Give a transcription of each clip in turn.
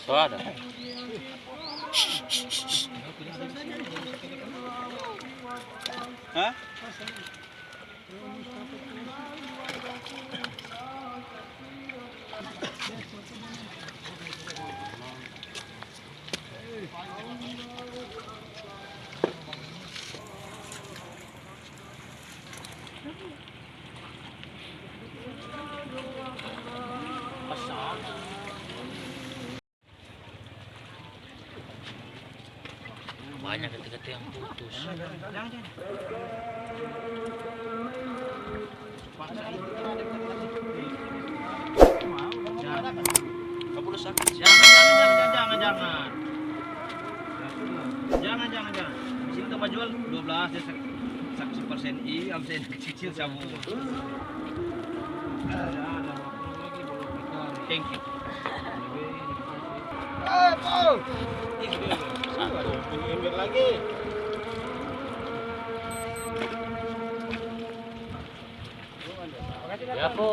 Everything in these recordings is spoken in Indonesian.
Oh, ada. Hah? Banyak ketika yang putus. Jangan. Jangan. Di sini tempat jual 12 ya, 1% I, amsen kecil sama. Thank you. Satu lagi. Ya po.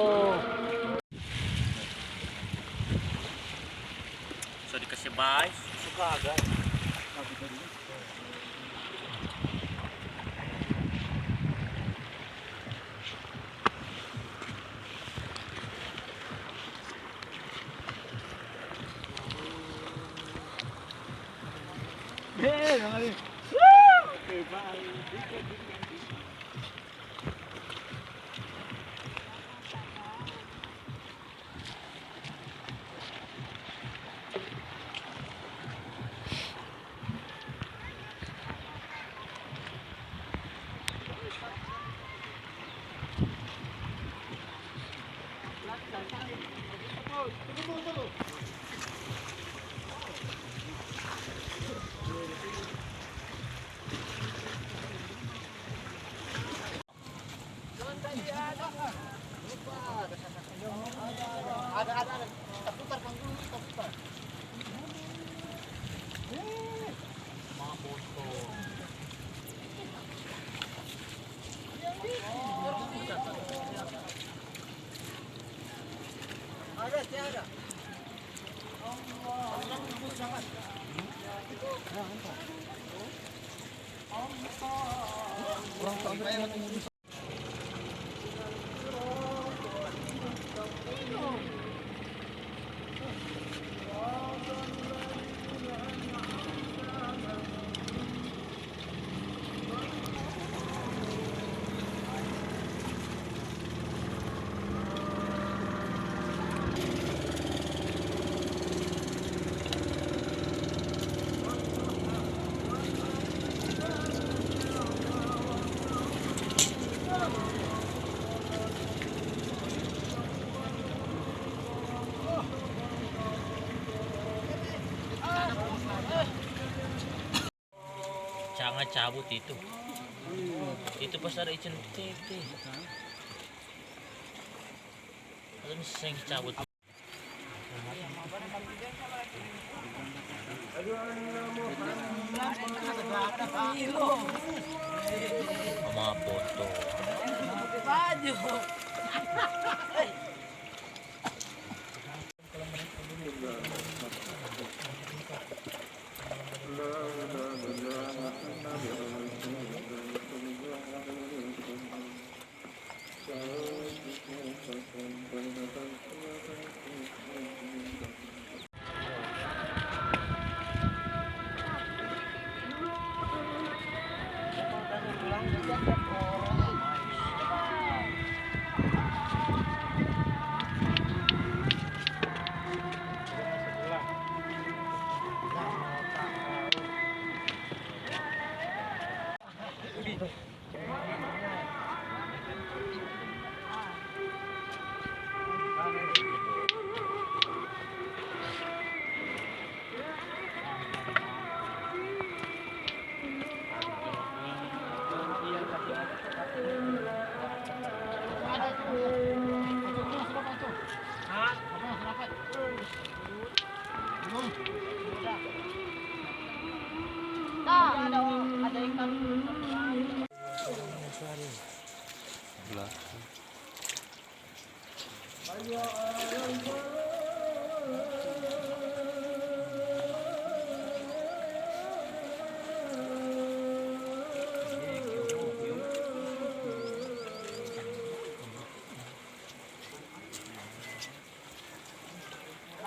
So dikasih buy, suka agak. Ada. Putar kan dulu, putar. Ada. Jangan cabut itu. Itu pas ada izin TT. Terus sing cabut. Sama foto. Baju.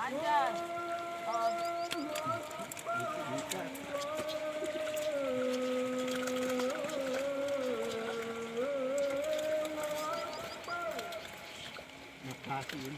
Dumaan dyan. Oh, Napasi yun.